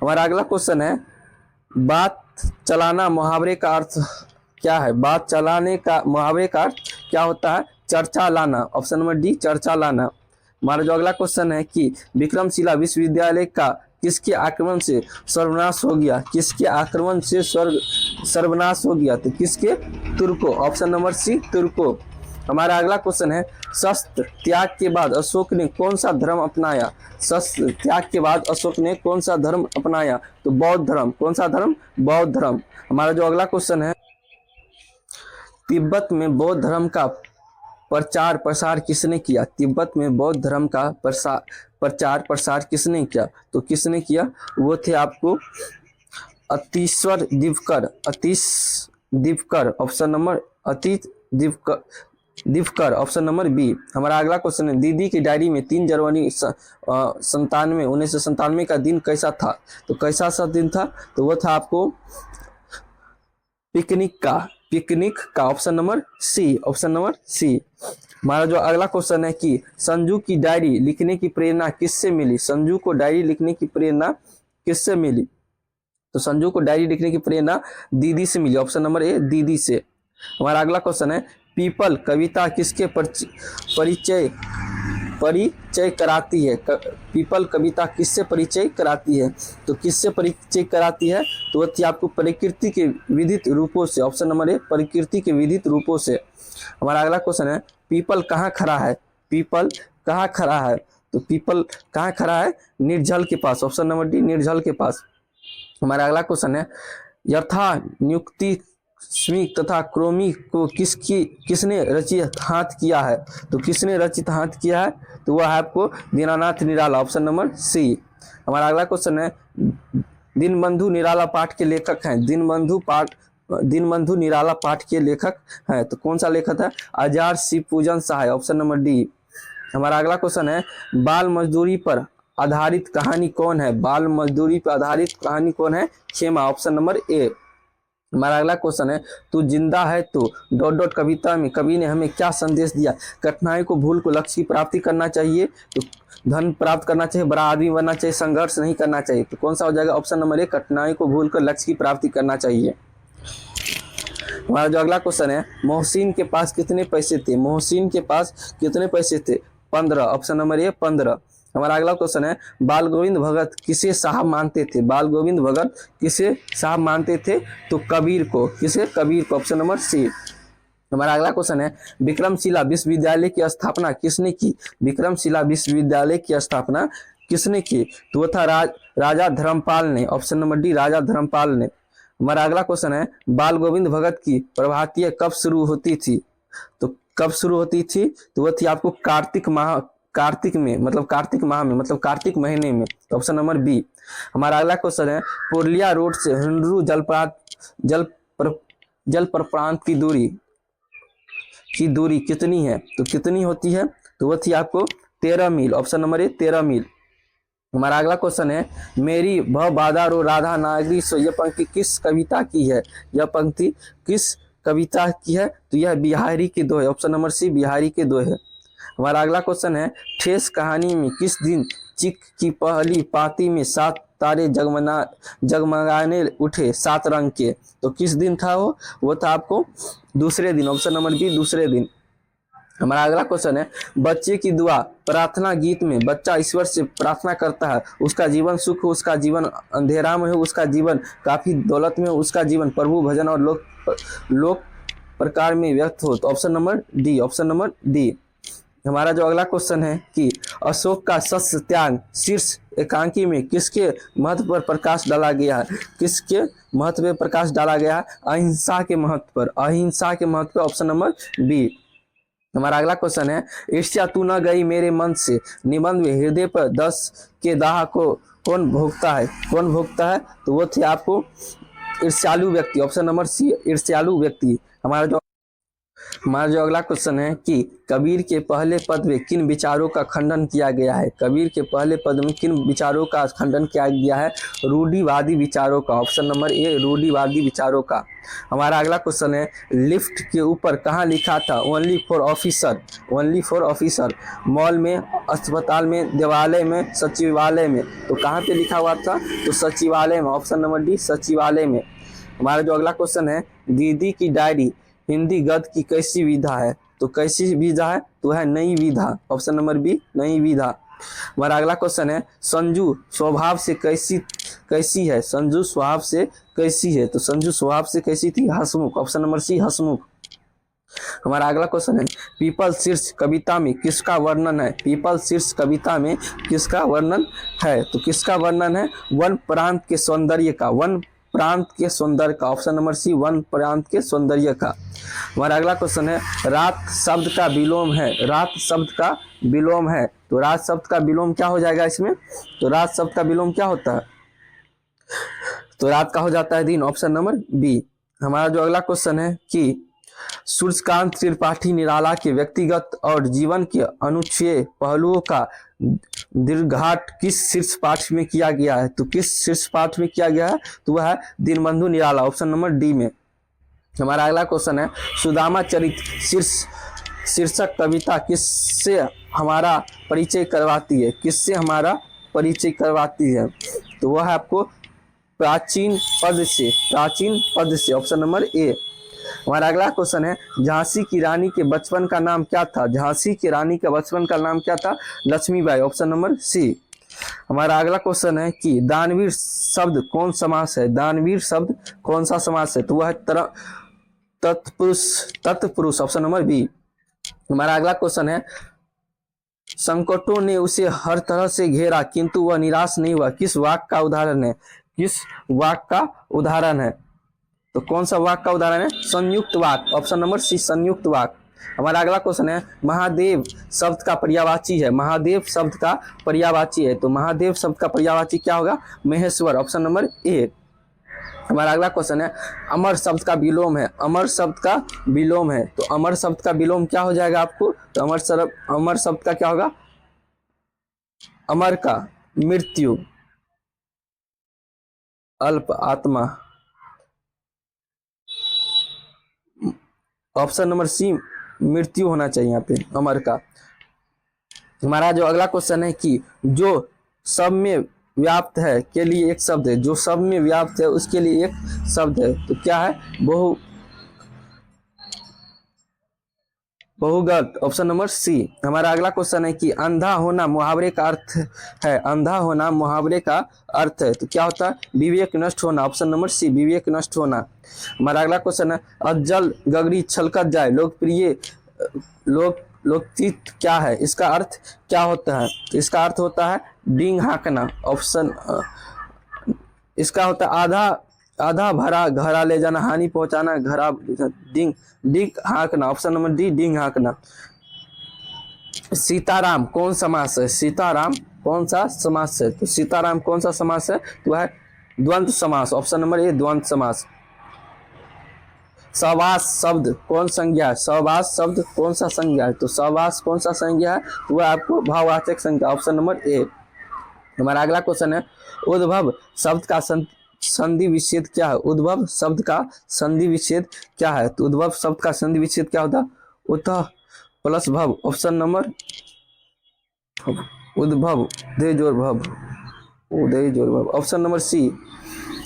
हमारा अगला क्वेश्चन है बात चलाना मुहावरे का अर्थ क्या है, बात चलाने का मुहावरे का अर्थ क्या होता है, चर्चा लाना, ऑप्शन नंबर डी चर्चा लाना। हमारा जो अगला क्वेश्चन है कि विक्रमशिला विश्वविद्यालय का किसके आक्रमण से सर्वनाश हो गया, किसके आक्रमण से सर्वनाश हो गया, तो किसके, तुर्को, ऑप्शन नंबर सी तुर्को। हमारा अगला क्वेश्चन है, शस्त्र त्याग के बाद अशोक ने कौन सा धर्म अपनाया? शस्त्र त्याग के बाद अशोक ने कौन सा धर्म अपनाया? तो बौद्ध धर्म। कौन सा धर्म? बौद्ध धर्म। हमारा जो अगला क्वेश्चन है, तिब्बत में बौद्ध धर्म का प्रचार प्रसार किसने किया? तिब्बत में बौद्ध धर्म का प्रचार प्रसार किसने किया? तो किसने किया? वो थे आपको अतीश्वर दिवकर। अतीश दिवकर, ऑप्शन नंबर अतीत दिवकर, ऑप्शन नंबर बी। हमारा अगला क्वेश्चन है, दीदी की डायरी में 3 जनवरी 1997 का दिन कैसा था? तो कैसा सा दिन था? तो वो था आपको पिकनिक का, option number C, option number C. हमारा जो अगला क्वेश्चन है कि संजू की डायरी लिखने की प्रेरणा किससे मिली? संजू को डायरी लिखने की प्रेरणा किससे मिली? तो संजू को डायरी लिखने की प्रेरणा दीदी से मिली, ऑप्शन नंबर ए, दीदी से। हमारा अगला क्वेश्चन है, पीपल कविता किसके परिचय कराती है? पीपल कविता किससे परिचय कराती है? तो किससे परिचय कराती है? तो वह थी आपको प्रकृति के विविध रूपों से, ऑप्शन नंबर ए, प्रकृति के विविध रूपों से। हमारा अगला क्वेश्चन है, पीपल कहाँ खड़ा है? पीपल कहाँ खड़ा है? तो पीपल कहाँ खड़ा है? निर्जल के पास, ऑप्शन नंबर डी, निर्जल के पास। हमारा अगला क्वेश्चन है, यथा नियुक्ति स्मिक तथा क्रोमी को किसने रचित हाथ किया है? तो किसने रचित हाथ किया है? तो वह है आपको दीनानाथ निराला, ऑप्शन नंबर सी। हमारा अगला क्वेश्चन है, दीनबंधु निराला पाठ के लेखक हैं? दीनबंधु निराला पाठ के लेखक हैं, तो कौन सा लेखक है? आचार्य शिवपूजन सहाय, ऑप्शन नंबर डी। हमारा अगला क्वेश्चन है, बाल मजदूरी पर आधारित कहानी कौन है? बाल मजदूरी पर आधारित कहानी कौन है? खेमा, ऑप्शन नंबर ए। हमारा अगला क्वेश्चन है, तू जिंदा है तो ... कविता में कवि ने हमें क्या संदेश दिया? कठिनाई को भूल को लक्ष्य की प्राप्ति करना चाहिए, तो धन प्राप्त करना चाहिए, बड़ा आदमी बनना चाहिए, संघर्ष नहीं करना चाहिए। तो कौन सा हो जाएगा? ऑप्शन नंबर ए, कठिनाई को भूल कर लक्ष्य की प्राप्ति करना चाहिए। हमारा जो अगला क्वेश्चन है, मोहसिन के पास कितने पैसे थे? मोहसिन के पास कितने पैसे थे? 15, ऑप्शन नंबर ए, 15। हमारा अगला क्वेश्चन है, बाल गोविंद भगत किसे साहब मानते थे? बाल गोविंद भगत किसे साहब मानते थे? तो कबीर को। किसे? कबीर को, ऑप्शन नंबर सी। हमारा अगला क्वेश्चन है, विक्रमशिला विश्वविद्यालय की स्थापना किसने की? विक्रमशिला विश्वविद्यालय की स्थापना किसने की? तो वो था राजा धर्मपाल ने, ऑप्शन नंबर डी, राजा धर्मपाल ने। हमारा अगला क्वेश्चन है, बाल गोविंद भगत की प्रभातियां कब शुरू होती थी? तो कब शुरू होती थी? तो वह थी आपको कार्तिक कार्तिक महीने में, ऑप्शन नंबर बी। हमारा अगला क्वेश्चन है, पुरुलिया रोड से हुंडरू जलप्रपात की दूरी कितनी है? तो कितनी होती है? तो वह थी आपको 13 मील, ऑप्शन नंबर ए, 13 मील। हमारा अगला क्वेश्चन है, मेरी भ बाधा रो राधा नागरी सो, यह पंक्ति किस कविता की है? यह पंक्ति किस कविता की है? तो यह बिहारी के दो है, ऑप्शन नंबर सी, बिहारी के दो है। हमारा अगला क्वेश्चन है, ठेस कहानी में किस दिन चिक की पहली पाती में 7 तारे जगमगाने उठे 7 रंग के? तो किस दिन था वो था आपको दूसरे दिन, ऑप्शन नंबर बी, दूसरे दिन। हमारा अगला क्वेश्चन है, बच्चे की दुआ प्रार्थना गीत में बच्चा ईश्वर से प्रार्थना करता है, उसका जीवन सुख हो, उसका जीवन अंधेरा में हो, उसका जीवन काफी दौलत में हो, उसका जीवन प्रभु भजन और लोक प्रकार में व्यक्त हो। तो option number D, option number D. हमारा जो अगला क्वेश्चन है कि अशोक का शस्त्र त्याग शीर्ष एकांकी में किसके महत्व पर प्रकाश डाला गया है? किसके महत्व पर प्रकाश डाला गया है? अहिंसा के महत्व पर, अहिंसा के महत्व पर, ऑप्शन नंबर बी। हमारा अगला क्वेश्चन है, ईर्ष्या तू न गई मेरे मन से निबंध में हृदय पर 10 के दाह को कौन भोगता है? कौन भोगता है? तो वो थे आपको ईर्ष्यालु व्यक्ति, ऑप्शन नंबर सी, ईर्ष्यालु व्यक्ति। हमारा जो अगला क्वेश्चन है कि कबीर के पहले पद में किन विचारों का खंडन किया गया है? कबीर के पहले पद में किन विचारों का खंडन किया गया है? रूढ़िवादी विचारों का, ऑप्शन नंबर ए, रूढ़िवादी विचारों का। हमारा अगला क्वेश्चन है, लिफ्ट के ऊपर कहाँ लिखा था only for officer? Only for officer, mall में, अस्पताल में, देवालय में, सचिवालय में? तो कहाँ पे लिखा हुआ था? तो सचिवालय में, ऑप्शन नंबर डी, सचिवालय में। हमारा जो अगला क्वेश्चन है, दीदी की डायरी हिंदी गद्य की कैसी विधा है? तो कैसी विधा है? तो है नई विधा, ऑप्शन नंबर बी, नई विधा। हमारा अगला क्वेश्चन है, संजू स्वभाव से कैसी है? संजू स्वभाव से कैसी है? तो संजू स्वभाव से कैसी थी? हंसमुख, ऑप्शन नंबर सी, हंसमुख। हमारा अगला क्वेश्चन है, पीपल शीर्ष कविता में किसका वर्णन है? पीपल शीर्ष कविता में किसका वर्णन है? तो किसका वर्णन है? वन प्रांत के सौंदर्य का, वन प्रांत के सौंदर्य का। ऑप्शन नंबर सी, वन प्रांत के सौंदर्य का। हमारा अगला क्वेश्चन है, रात शब्द का विलोम है, रात शब्द का विलोम है, तो रात शब्द का विलोम क्या हो जाएगा इसमें? तो रात शब्द का विलोम क्या होता है? तो रात का हो जाता है दिन। Option number B. हमारा जो अगला क्वेश्चन है कि सूर्यकांत त्रिपाठी निराला के व्यक्तिगत और जीवन के अनुच्छेद पहलुओं का दीर्घाट किस शीर्ष पाठ में किया गया है? तो किस शीर्ष पाठ में किया गया है? तो वह है दीनबंधु निराला। ऑप्शन नंबर डी में। हमारा अगला क्वेश्चन है, सुदामा चरित शीर्षक कविता किससे हमारा परिचय करवाती है? किससे हमारा परिचय करवाती है? तो वह है आपको प्राचीन पद से, प्राचीन पद से। Option number A. हमारा अगला क्वेश्चन है, झांसी की रानी के बचपन का नाम क्या था? झांसी की रानी के बचपन का नाम क्या था? लक्ष्मीबाई। Option number C. हमारा अगला क्वेश्चन है कि दानवीर शब्द कौन समास है? दानवीर शब्द कौन सा समास है? तो वह तत्पुरुष, तत्पुरुष। Option number B. हमारा अगला क्वेश्चन है, संकटों ने उसे हर तरह से घेरा किंतु वह निराश नहीं हुआ, किस वाक्य का उदाहरण है? किस वाक्य का उदाहरण है? तो कौन सा वाक्य का उदाहरण है? संयुक्त वाक्य। ऑप्शन नंबर सी, संयुक्त वाक्य। हमारा अगला क्वेश्चन है, महादेव शब्द का पर्यायवाची है, महादेव शब्द का पर्यायवाची है, तो महादेव शब्द का पर्यायवाची क्या होगा? महेश्वर। Option number A. हमारा अगला क्वेश्चन है, अमर शब्द का विलोम है, अमर शब्द का विलोम है, तो अमर शब्द का विलोम क्या हो जाएगा आपको? तो अमर शब्द का क्या होगा? अमर का मृत्यु, अल्प आत्मा। ऑप्शन नंबर सी, मृत्यु होना चाहिए यहाँ पे अमर का। हमारा जो अगला क्वेश्चन है कि जो सब में व्याप्त है के लिए एक शब्द है, जो सब में व्याप्त है उसके लिए एक शब्द है, तो क्या है? बहुगत। Option number C. हमारा अगला क्वेश्चन है कि अंधा होना मुहावरे का अर्थ है, अंधा होना मुहावरे का अर्थ है, तो क्या होता है? विवेक नष्ट होना। ऑप्शन नंबर सी, विवेक नष्ट होना। हमारा अगला क्वेश्चन है, अज्जल गगरी छलकत जाए लोकप्रिय लोकचित क्या है? इसका अर्थ क्या होता है? इसका अर्थ होता है डींग हाँकना। ऑप्शन इसका होता है आधा भरा घड़ा ले जाना, हानि पहुंचाना, घड़ा डिंग हाँकना। ऑप्शन नंबर डी, डिंग हाँकना। सीताराम कौन समास है? सीताराम कौन सा समास है? तो सीताराम कौन सा समास है? तो वह द्वंद्व समास। ऑप्शन नंबर ए, द्वंद्व समास। सहवास शब्द कौन संज्ञा है? सहवास शब्द कौन सा संज्ञा है? तो सहवास कौन सा संज्ञा है? तो वह आपको भाववाचक संज्ञा। Option number A. हमारा अगला क्वेश्चन है, उद्भव शब्द का संधि विच्छेद क्या है? उद्भव शब्द का संधि विच्छेद क्या है? तो उद्भव शब्द का संधि विच्छेद क्या होता है? उतः प्लस भव। ऑप्शन नंबर उद्भव दे जोर भव, उदय जोर भव। Option number C.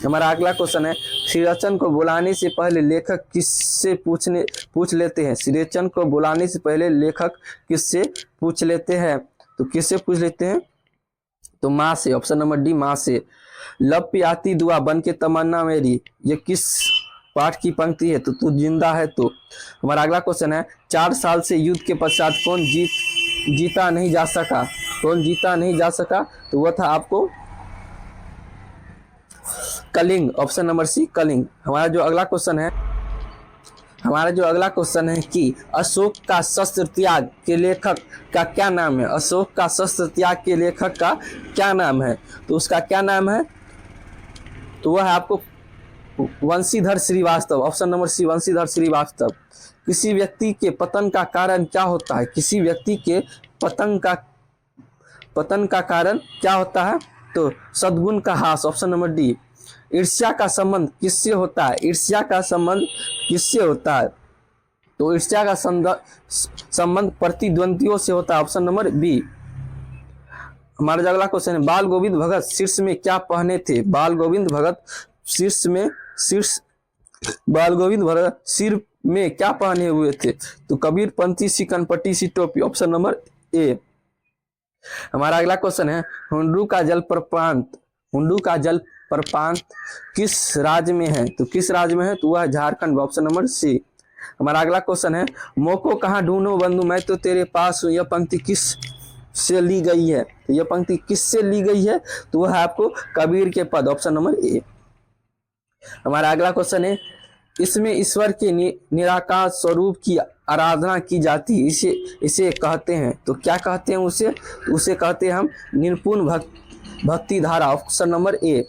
हमारा अगला क्वेश्चन है, श्रीरचन को बुलाने से पहले लेखक किससे पूछ लेते हैं? श्रीरचन को बुलाने से पहले लेखक किससे पूछ लेते हैं? तो किससे पूछ लेते हैं? तो माँ से। ऑप्शन नंबर डी, माँ से। लब पे आती दुआ बन के तमन्ना मेरी, ये किस पाठ की पंक्ति है? तो तू जिंदा है तो। हमारा अगला क्वेश्चन है, 4 साल से युद्ध के पश्चात कौन जीता नहीं जा सका? कौन जीता नहीं जा सका? तो वह था आपको Kalinga. Option number C, Kalinga. हमारा जो अगला क्वेश्चन है कि अशोक का शस्त्र त्याग के लेखक का क्या नाम है? अशोक का शस्त्र त्याग के लेखक का क्या नाम है? तो उसका क्या नाम है? तो वह है आपको Vanshidhar Srivastava. Option number C, Vanshidhar Srivastava. किसी व्यक्ति के पतन का कारण क्या होता है? किसी व्यक्ति के पतन का कारण क्या होता है? तो सद्गुण का ह्रास। Option number D. ईर्ष्या का संबंध किससे होता है? ईर्ष्या का संबंध किससे होता है? तो ईर्ष्या का संबंध प्रतिद्वंदियों से होता है। Option number B. हमारा अगला क्वेश्चन है, बाल गोविंद भगत शीर्ष में क्या पहने थे? बाल गोविंद भगत सिर में क्या पहने हुए थे? तो कबीर पंथी सी कनपट्टी सी टोपी। Option number A. हमारा अगला क्वेश्चन है, हुंडरू का जल प्रपात किस राज्य में है? तो किस राज्य में है? तो वह झारखंड। Option number C. हमारा अगला क्वेश्चन है, मोको कहाँ ढूंढूं बंधु मैं तो तेरे पास हूँ, यह पंक्ति किस से ली गई है? तो यह पंक्ति किससे ली गई है? तो वह है आपको कबीर के पद, ऑप्शन नंबर ए। हमारा अगला क्वेश्चन है, इसमें ईश्वर के निराकार स्वरूप की आराधना की जाती है, इसे कहते हैं, तो क्या कहते हैं उसे? तो उसे कहते हैं हम निर्पुण भक्ति धारा, ऑप्शन नंबर ए।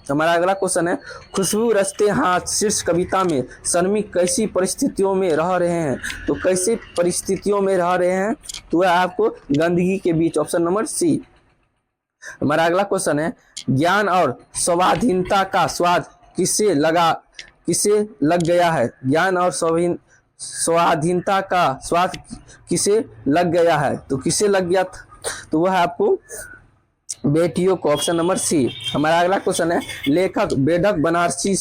हमारा अगला क्वेश्चन है, खुशबू रचते हाथ शीर्ष कविता में श्रमिक कैसी परिस्थितियों में रह रहे हैं? तो कैसे परिस्थितियों में रह रहे हैं? तो वह आपको गंदगी के बीच, ऑप्शन नंबर सी। हमारा अगला क्वेश्चन है, ज्ञान और स्वाधीनता का स्वाद किसे लग गया है? ज्ञान और स्वाधीनता का स्वाद किसे लग गया है? तो किसे लग गया था? तो वह आपको बेटियों को, ऑप्शन नंबर सी। हमारा अगला क्वेश्चन है, लेखक बेढक बनारसी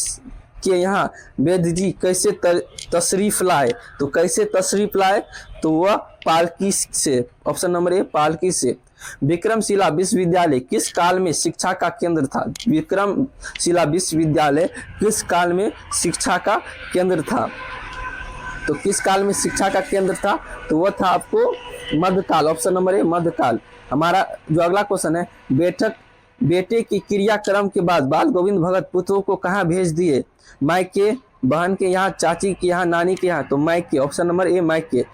के यहाँ वेद जी कैसे तशरीफ लाए? तो कैसे तशरीफ लाए? तो वह पालकी से, ऑप्शन नंबर ए पालकी से। विक्रमशिला विश्वविद्यालय किस काल में शिक्षा का केंद्र था? विक्रमशिला विश्वविद्यालय किस काल में शिक्षा का केंद्र था? तो किस काल में शिक्षा का केंद्र था? तो वह था आपको मध्यकाल, ऑप्शन नंबर ए मध्यकाल। हमारा जो अगला क्वेश्चन है, बेटे की क्रियाक्रम के बाद बाल गोविंद भगत पुत्रों को कहाँ भेज दिए? मायके, बहन के यहाँ, चाची के यहाँ, नानी के यहाँ, तो मायके, ऑप्शन नंबर ए मायके।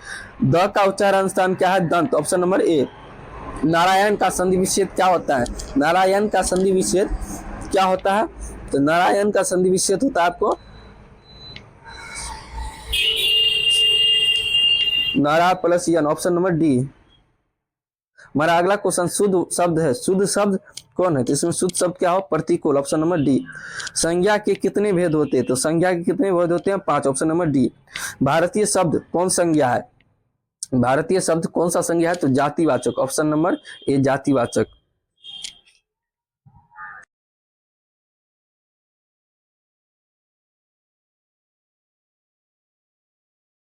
द का उच्चारण स्थान क्या है? दंत, ऑप्शन नंबर ए। नारायण का संधि विच्छेद क्या होता है? नारायण का संधि विच्छेद क्या होता है? तो नारायण का संधि विच्छेद होता है आपको नारा प्लस यन, ऑप्शन नंबर डी। हमारा अगला क्वेश्चन, शुद्ध शब्द है, शुद्ध शब्द कौन है? तो इसमें शुद्ध शब्द क्या हो? प्रतिकूल, ऑप्शन नंबर डी। संज्ञा के कितने भेद होते हैं? तो संज्ञा के कितने भेद होते हैं? 5, ऑप्शन नंबर डी। भारतीय शब्द कौन संज्ञा है? भारतीय शब्द कौन सा संज्ञा है? तो जातिवाचक, ऑप्शन नंबर ए जातिवाचक।